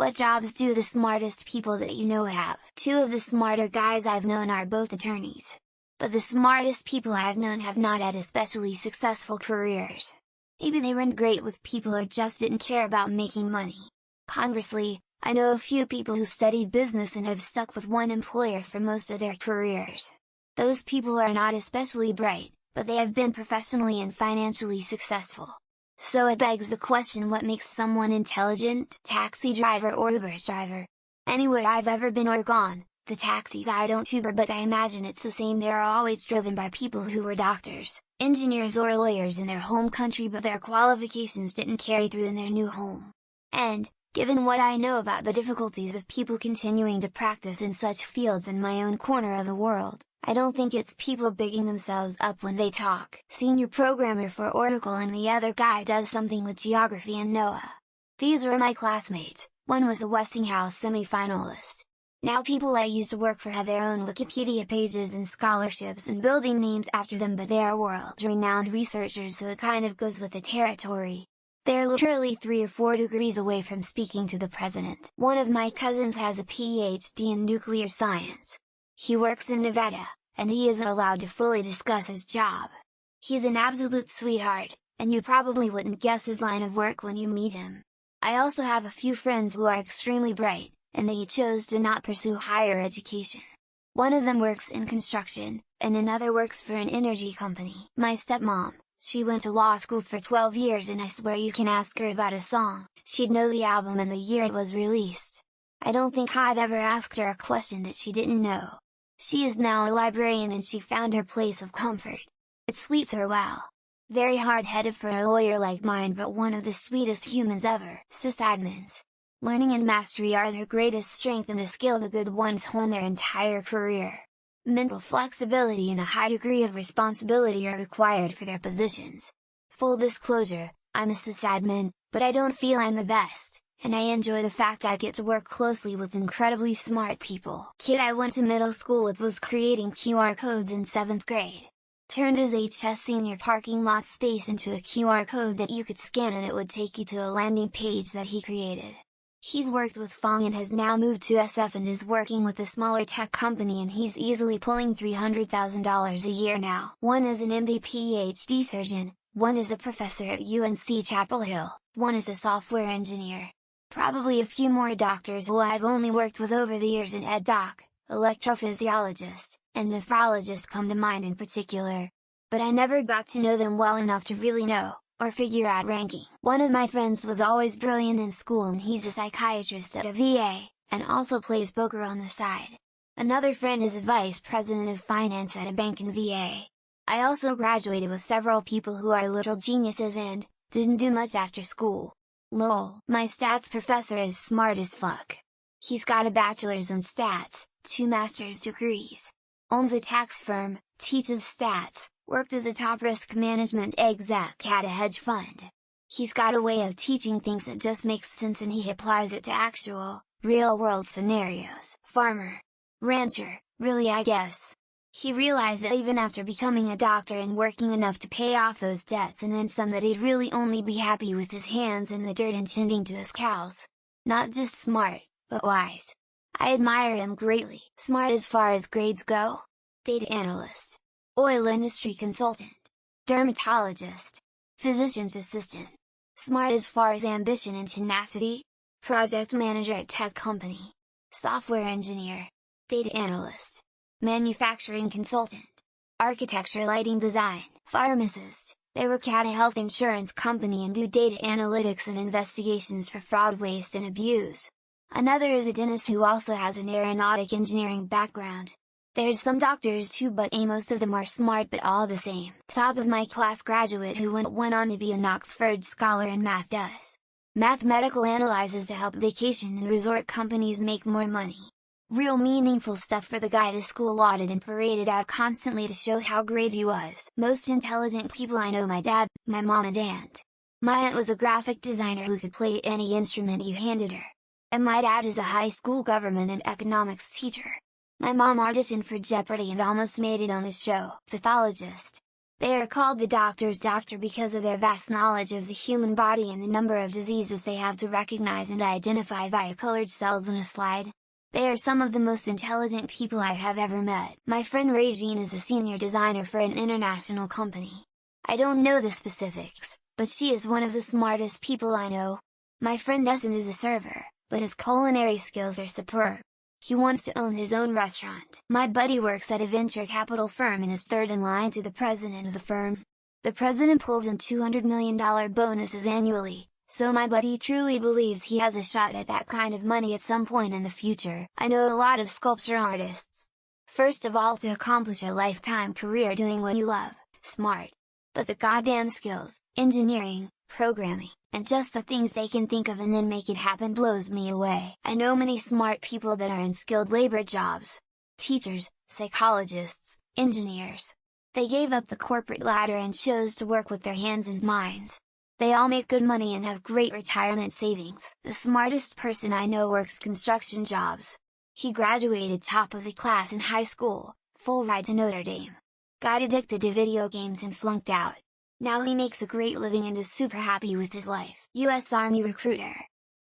What jobs do the smartest people that you know have? Two of the smarter guys I've known are both attorneys. But the smartest people I've known have not had especially successful careers. Maybe they weren't great with people or just didn't care about making money. Conversely, I know a few people who studied business and have stuck with one employer for most of their careers. Those people are not especially bright, but they have been professionally and financially successful. So it begs the question, what makes someone intelligent? Taxi driver or Uber driver? Anywhere I've ever been or gone, the taxis I don't Uber, but I imagine it's the same. They are always driven by people who were doctors, engineers or lawyers in their home country, but their qualifications didn't carry through in their new home. And, given what I know about the difficulties of people continuing to practice in such fields in my own corner of the world, I don't think it's people bigging themselves up when they talk. Senior programmer for Oracle and the other guy does something with geography and NOAA. These were my classmates, one was a Westinghouse semi-finalist. Now people I used to work for have their own Wikipedia pages and scholarships and building names after them, but they are world-renowned researchers, so it kind of goes with the territory. They're literally 3 or 4 degrees away from speaking to the president. One of my cousins has a PhD in nuclear science. He works in Nevada, and he isn't allowed to fully discuss his job. He's an absolute sweetheart, and you probably wouldn't guess his line of work when you meet him. I also have a few friends who are extremely bright, and they chose to not pursue higher education. One of them works in construction, and another works for an energy company. My stepmom, she went to law school for 12 years, and I swear you can ask her about a song, she'd know the album and the year it was released. I don't think I've ever asked her a question that she didn't know. She is now a librarian and she found her place of comfort. It sweets her well. Very hard-headed for a lawyer like mine, but one of the sweetest humans ever. Sysadmins. Learning and mastery are their greatest strength, and a skill the good ones hone their entire career. Mental flexibility and a high degree of responsibility are required for their positions. Full disclosure, I'm a sysadmin, but I don't feel I'm the best, and I enjoy the fact I get to work closely with incredibly smart people. Kid I went to middle school with was creating QR codes in 7th grade. Turned his HS senior parking lot space into a QR code that you could scan and it would take you to a landing page that he created. He's worked with Fong and has now moved to SF and is working with a smaller tech company, and he's easily pulling $300,000 a year now. One is an MD PhD surgeon, one is a professor at UNC Chapel Hill, one is a software engineer. Probably a few more doctors who I've only worked with over the years, an doc, electrophysiologist, and nephrologist come to mind in particular. But I never got to know them well enough to really know, or figure out ranking. One of my friends was always brilliant in school and he's a psychiatrist at a VA, and also plays poker on the side. Another friend is a vice president of finance at a bank in VA. I also graduated with several people who are literal geniuses and didn't do much after school. Lol. My stats professor is smart as fuck. He's got a bachelor's in stats, 2 master's degrees. Owns a tax firm, teaches stats, worked as a top risk management exec at a hedge fund. He's got a way of teaching things that just makes sense, and he applies it to actual, real-world scenarios. Farmer. Rancher, really, I guess. He realized that even after becoming a doctor and working enough to pay off those debts and then some, that he'd really only be happy with his hands in the dirt and tending to his cows. Not just smart, but wise. I admire him greatly. Smart as far as grades go? Data analyst. Oil industry consultant. Dermatologist. Physician's assistant. Smart as far as ambition and tenacity? Project manager at tech company. Software engineer. Data analyst. Manufacturing consultant. Architecture lighting design. Pharmacist. They work at a health insurance company and do data analytics and investigations for fraud, waste and abuse. Another is a dentist who also has an aeronautic engineering background. There's some doctors too, but most of them are smart but all the same. Top of my class graduate who went on to be an Oxford scholar in math does mathematical analyses to help vacation and resort companies make more money. Real meaningful stuff for the guy the school lauded and paraded out constantly to show how great he was. Most intelligent people I know: my dad, my mom and aunt. My aunt was a graphic designer who could play any instrument you handed her. And my dad is a high school government and economics teacher. My mom auditioned for Jeopardy and almost made it on the show. Pathologist. They are called the doctor's doctor because of their vast knowledge of the human body and the number of diseases they have to recognize and identify via colored cells on a slide. They are some of the most intelligent people I have ever met. My friend Regine is a senior designer for an international company. I don't know the specifics, but she is one of the smartest people I know. My friend Essen is a server, but his culinary skills are superb. He wants to own his own restaurant. My buddy works at a venture capital firm and is third in line to the president of the firm. The president pulls in $200 million bonuses annually, so my buddy truly believes he has a shot at that kind of money at some point in the future. I know a lot of sculpture artists. First of all, to accomplish a lifetime career doing what you love, smart. But the goddamn skills, engineering, programming, and just the things they can think of and then make it happen blows me away. I know many smart people that are in skilled labor jobs. Teachers, psychologists, engineers. They gave up the corporate ladder and chose to work with their hands and minds. They all make good money and have great retirement savings. The smartest person I know works construction jobs. He graduated top of the class in high school, full ride to Notre Dame. Got addicted to video games and flunked out. Now he makes a great living and is super happy with his life. US Army recruiter.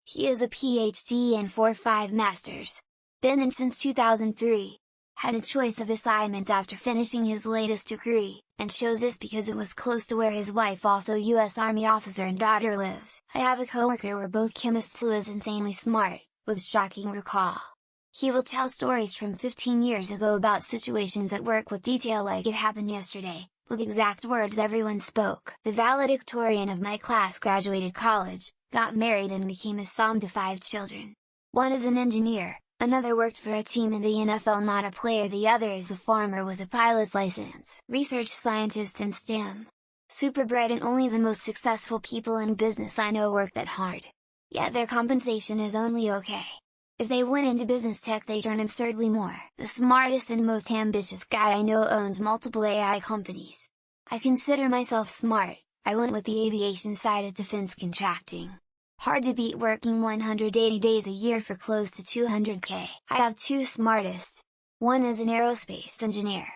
He is a PhD and 4.5 masters. Been in since 2003. Had a choice of assignments after finishing his latest degree, and chose this because it was close to where his wife, also US Army officer, and daughter lives. I have a coworker we're both chemists who is insanely smart, with shocking recall. He will tell stories from 15 years ago about situations at work with detail like it happened yesterday, with exact words everyone spoke. The valedictorian of my class graduated college, got married and became a mom to 5 children. One is an engineer, another worked for a team in the NFL, not a player, the other is a farmer with a pilot's license. Research scientist in STEM. Super bright, and only the most successful people in business I know work that hard. Yet their compensation is only okay. If they went into business tech they'd earn absurdly more. The smartest and most ambitious guy I know owns multiple AI companies. I consider myself smart. I went with the aviation side of defense contracting. Hard to beat, working 180 days a year for close to $200K. I have 2 smartest. One is an aerospace engineer.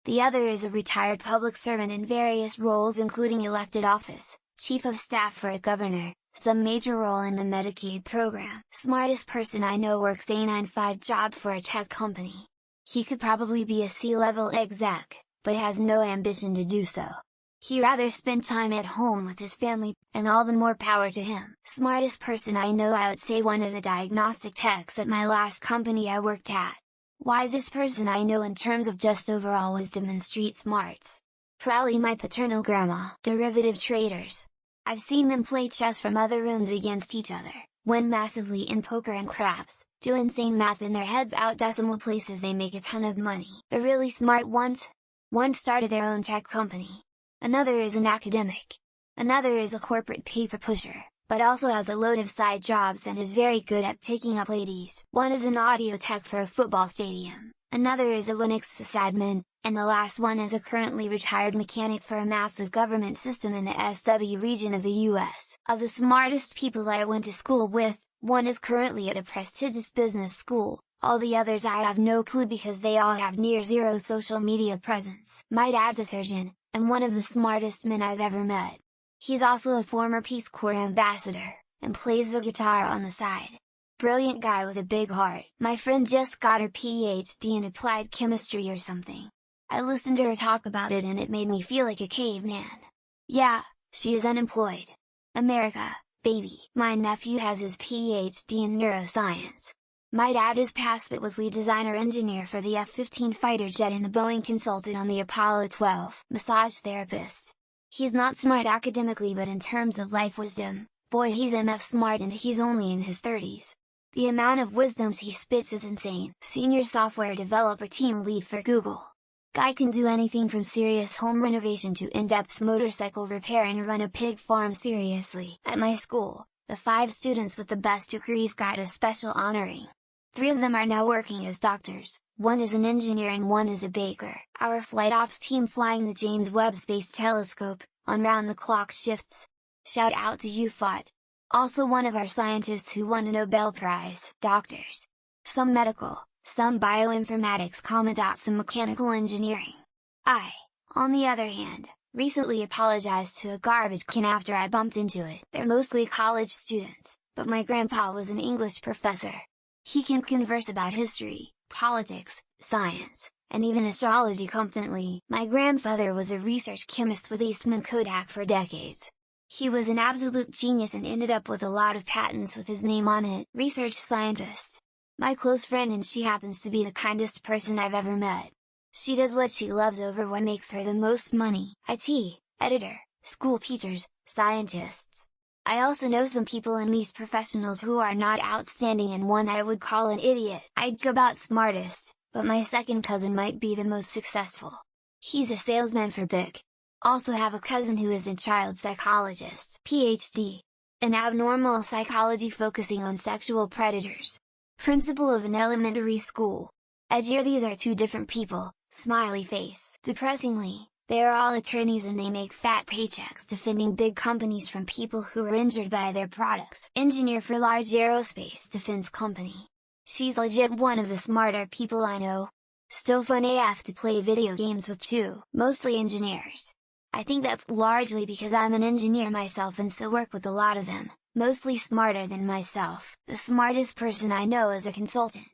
The other is a retired public servant in various roles including elected office, chief of staff for a governor, some major role in the Medicaid program. Smartest person I know works a 9-to-5 job for a tech company. He could probably be a C-level exec, but has no ambition to do so. He'd rather spend time at home with his family, and all the more power to him. Smartest person I know, I would say one of the diagnostic techs at my last company I worked at. Wisest person I know in terms of just overall wisdom and street smarts. Probably my paternal grandma. Derivative traders. I've seen them play chess from other rooms against each other, win massively in poker and craps, do insane math in their heads out decimal places, they make a ton of money. The really smart ones? One started their own tech company. Another is an academic. Another is a corporate paper pusher, but also has a load of side jobs and is very good at picking up ladies. One is an audio tech for a football stadium. Another is a Linux sysadmin, and the last one is a currently retired mechanic for a massive government system in the SW region of the US. Of the smartest people I went to school with, one is currently at a prestigious business school, all the others I have no clue because they all have near zero social media presence. My dad's a surgeon, and one of the smartest men I've ever met. He's also a former Peace Corps ambassador, and plays the guitar on the side. Brilliant guy with a big heart. My friend just got her PhD in applied chemistry or something. I listened to her talk about it and it made me feel like a caveman. Yeah, she is unemployed. America, baby. My nephew has his PhD in neuroscience. My dad is passed but was lead designer engineer for the F-15 fighter jet and the Boeing consultant on the Apollo 12. Massage therapist. He's not smart academically, but in terms of life wisdom, boy, he's MF smart, and he's only in his 30s. The amount of wisdoms he spits is insane. Senior software developer, team lead for Google. Guy can do anything from serious home renovation to in-depth motorcycle repair and run a pig farm seriously. At my school, the 5 students with the best degrees got a special honoring. 3 of them are now working as doctors, one is an engineer and one is a baker. Our flight ops team flying the James Webb Space Telescope, on round-the-clock shifts. Shout out to UFOT! Also one of our scientists who won a Nobel Prize. Doctors. Some medical, some bioinformatics, some mechanical engineering. I, on the other hand, recently apologized to a garbage can after I bumped into it. They're mostly college students, but my grandpa was an English professor. He can converse about history, politics, science, and even astrology competently. My grandfather was a research chemist with Eastman Kodak for decades. He was an absolute genius and ended up with a lot of patents with his name on it. Research scientist. My close friend, and she happens to be the kindest person I've ever met. She does what she loves over what makes her the most money. IT, editor, school teachers, scientists. I also know some people in these professionals who are not outstanding and one I would call an idiot. I'd go about smartest, but my second cousin might be the most successful. He's a salesman for BIC. Also have a cousin who is a child psychologist, PhD. An abnormal psychology focusing on sexual predators. Principal of an elementary school. Edgier, these are two different people, smiley face. Depressingly, they are all attorneys and they make fat paychecks defending big companies from people who are injured by their products. Engineer for large aerospace defense company. She's legit one of the smarter people I know. Still fun AF to play video games with too. Mostly engineers. I think that's largely because I'm an engineer myself and so work with a lot of them, mostly smarter than myself. The smartest person I know is a consultant.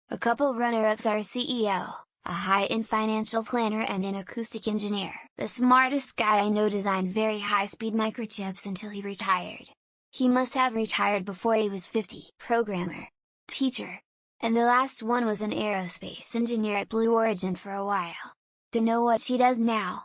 A couple runner-ups are a CEO, a high-end financial planner and an acoustic engineer. The smartest guy I know designed very high-speed microchips until he retired. He must have retired before he was 50. Programmer. Teacher. And the last one was an aerospace engineer at Blue Origin for a while. To know what she does now,